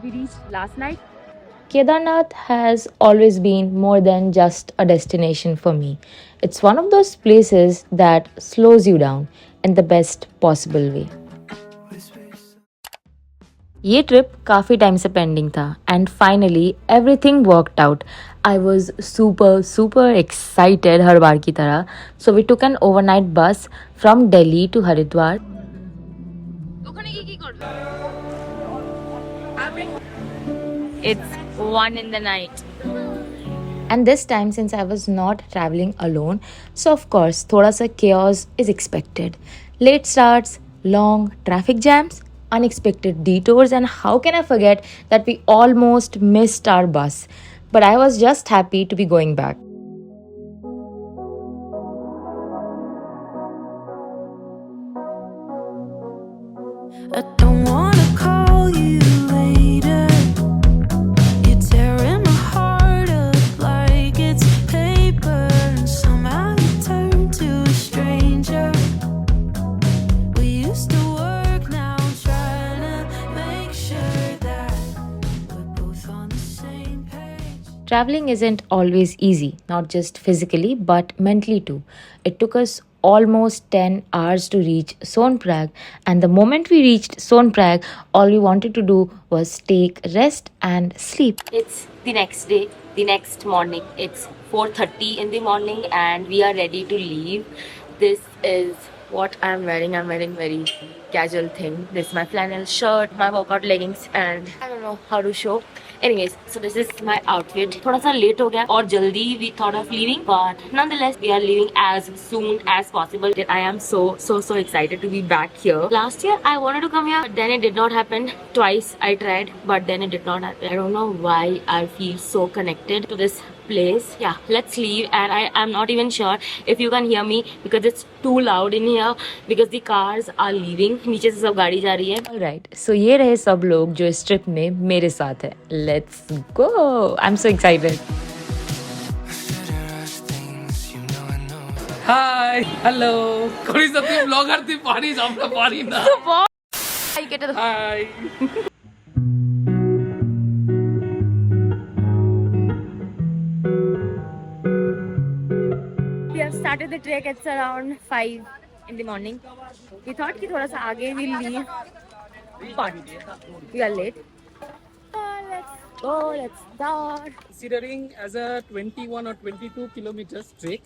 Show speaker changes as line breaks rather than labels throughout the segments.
we reached last night.
Kedarnath has always been more than just a destination for me. It's one of those places that slows you down in the best possible way. ये trip काफ़ी time से pending था and finally everything worked out. I was super super excited हर बार की तरह. So we took an overnight bus from Delhi to Haridwar.
It's 1 in the night.
And this time, since I was not traveling alone, so of course, thoda sa chaos is expected. Late starts, long traffic jams, unexpected detours, and how can I forget that we almost missed our bus? But I was just happy to be going back.
I don't wanna call you later. You're tearing my heart up like it's paper, and somehow you turn to a stranger. We used to work, now I'm trying to make sure that we're both on the same page.
Traveling isn't always easy, not just physically but mentally too. It took us almost 10 hours to reach Sonprag, and the moment we reached Sonprag, all we wanted to do was take rest and sleep.
It's the next day, the next morning. It's 4:30 in the morning and we are ready to leave. This is what I'm wearing. I'm wearing very casual thing. This is my flannel shirt, my workout leggings, and I don't know how to show. Anyways, so this is my outfit. थोड़ा सा late हो गया और जल्दी we thought of leaving, but nonetheless we are leaving as soon as possible. I am so excited to be back here. Last year I wanted to come here, but then it did not happen. Twice I tried, but then it did not happen. I don't know why I feel so connected to this place. Yeah, let's leave, and I am not even sure if you can hear me because it's too loud in here because the cars are leaving. नीचे से सब गाड़ी जा रही है.
Alright, so ये रहे सब लोग जो इस ट्रिप में मेरे साथ है. Let's go! I'm so excited.
Hi hello कोणीसाठी ब्लॉगर ती पाणी आपलं पाणी ना हाय
We have started the trek. It's around 5 in the morning. We thought कि थोड़ा सा आगे we'll leave, but we are late. Let's go. Let's start.
considering as a 21 or 22 kilometers trek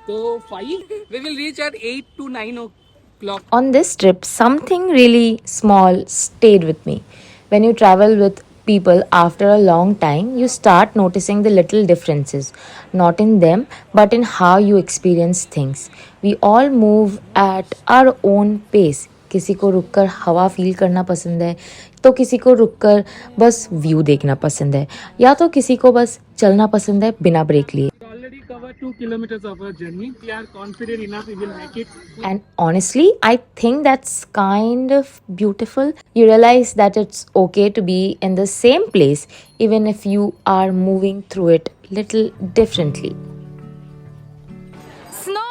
so 5 we will reach at 8 to 9 o'clock.
On this trip, something really small stayed with me. When you travel with people after a long time, you start noticing the little differences, not in them, but in how you experience things. We all move at our own pace. किसी को रुककर हवा feel करना पसंद है, तो किसी को रुककर बस व्यू देखना पसंद है, या तो किसी को बस चलना पसंद है बिना ब्रेक लिए.
We already covered 2 kilometers of our journey. We are confident enough we will make it.
And honestly, I think that's kind of beautiful. You realize that it's okay to be in the same place even if you are moving through it little differently.
Snow,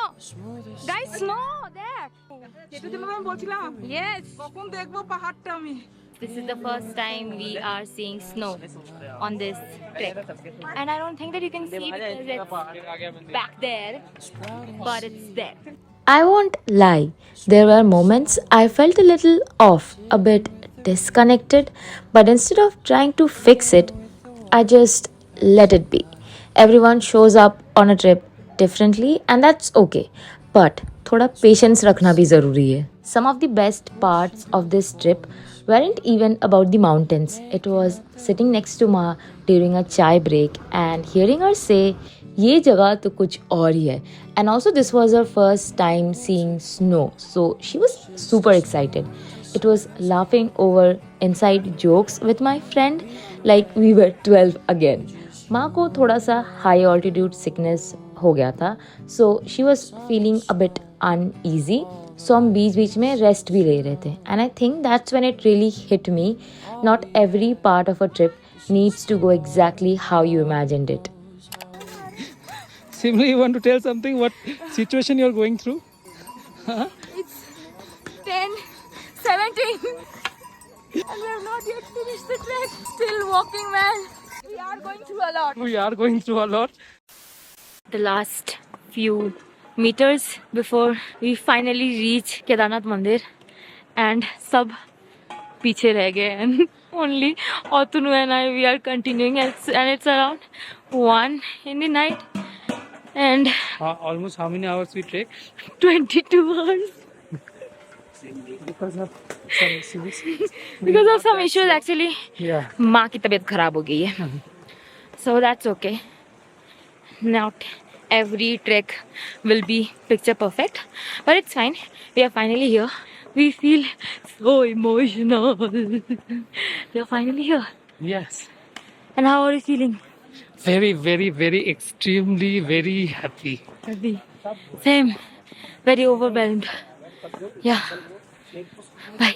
guys, snow there. Yes. This is the first time we are seeing snow on this trek, and I don't think that you can see because it's back there, but it's there.
I won't lie, there were moments I felt a little off, a bit disconnected, but instead of trying to fix it, I just let it be. Everyone shows up on a trip differently, and that's okay. But थोड़ा patience रखना भी ज़रूरी है. Some of the best parts of this trip weren't even about the mountains. It was sitting next to Ma during a chai break and hearing her say, ये जगह तो कुछ और ही है. And also this was her first time seeing snow, so she was super excited. It was laughing over inside jokes with my friend like we were 12 again. माँ को थोड़ा सा high altitude sickness हो गया था, so she was feeling a bit uneasy. So हम बीच बीच में rest भी ले रहे थे. And I think that's when it really hit me. Not every part of a trip needs to go exactly how you imagined it.
Simli, you want to tell something what situation you are going through?
10, 17. And we have not yet finished the trek. Still walking, man. We are going through a lot.
We are going through a lot.
The last few meters before we finally reach Kedarnath Mandir, and sab piche reh gaye, and only Otunu and I, we are continuing, and it's around 1 in the night, and
Almost how many hours we trek?
22 hours
Because of some issues.
because of some issues actually.
Yeah.
माँ की तबीयत खराब हो गई है, so that's okay. Not every trek will be picture perfect, but it's fine. We are finally here. We feel so emotional. We are finally here.
Yes.
And how are you feeling?
Very, very, very extremely very happy.
Happy. Same. Very overwhelmed. Yeah. Bye.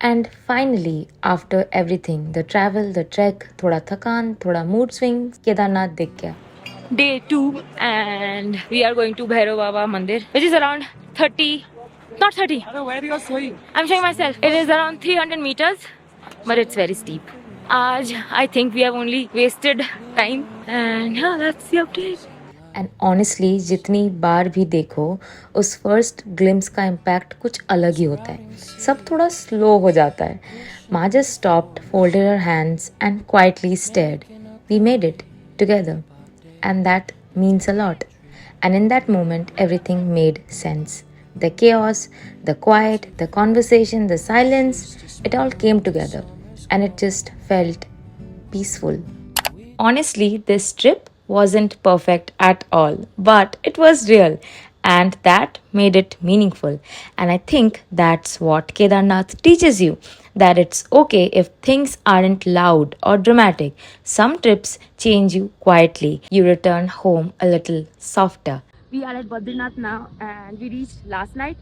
And finally, after everything, the travel, the trek, thoda thakan, thoda mood swings, Kedarnath dikh gaya.
Day 2, and we are going to Bhairav Baba Mandir, which is around 30, not 30,
Hello, where you are going?
I'm showing myself. It is around 300 meters, but it's very steep. Aaj, I think we have only wasted time, and yeah, that's the update.
And honestly जितनी बार भी देखो उस first glimpse का impact कुछ अलग ही होता है. सब थोड़ा स्लो हो जाता है. माँ just stopped, folded her hands and quietly stared. We made it together and that means a lot. And in that moment everything made sense. The chaos, the quiet, the conversation, the silence, it all came together and it just felt peaceful. Honestly, this trip wasn't perfect at all, but it was real and that made it meaningful. And I think that's what Kedarnath teaches you, that it's okay if things aren't loud or dramatic. Some trips change you quietly. You return home a little softer.
We are at Badrinath now, and we reached last night.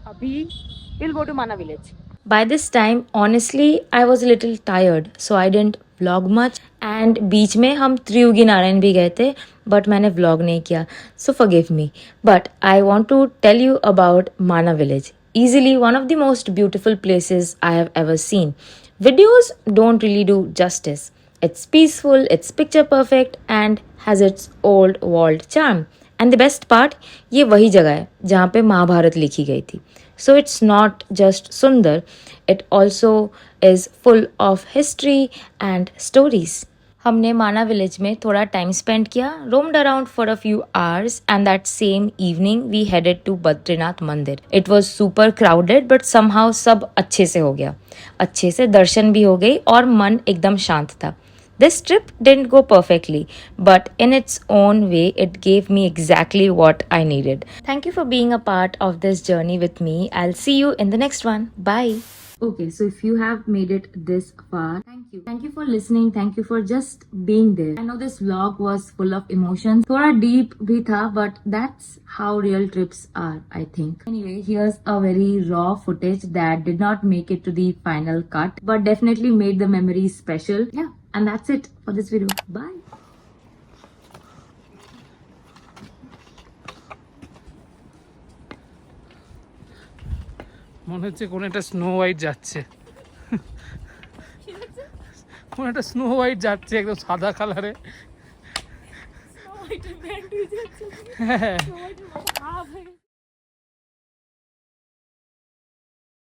Abhi we'll go to Mana village.
By this time, honestly, I was a little tired, so I didn't vlog much. And बीच में हम त्रियुगी नारायण भी गए थे, but मैंने vlog नहीं किया, so forgive me. But I want to tell you about Mana village. Easily one of the most beautiful places I have ever seen. Videos don't really do justice. It's peaceful, it's picture perfect, and has its old world charm. And the best part, ये वही जगह है जहाँ पे महाभारत लिखी गई थी. So it's not just Sundar, it also is full of history and stories. हमने माना विलेज में थोड़ा टाइम स्पेंड किया, roamed around for a few hours, and that same evening we headed to Badrinath Mandir. It was super crowded but somehow सब अच्छे से हो गया. अच्छे से दर्शन भी हो गई और मन एकदम शांत था. This trip didn't go perfectly, but in its own way, it gave me exactly what I needed. Thank you for being a part of this journey with me. I'll see you in the next one. Bye. Okay, so if you have made it this far, thank you. Thank you for listening. Thank you for just being there. I know this vlog was full of emotions. Thoda deep bhi tha, but that's how real trips are, I think. Anyway, here's a very raw footage that did not make it to the final cut, but definitely made the memories special. Yeah, and that's it for this video. Bye.
মনে হচ্ছে কোন একটা snow white যাচ্ছে, কোন একটা snow white যাচ্ছে একদম সাদা কালারে. হ্যাঁ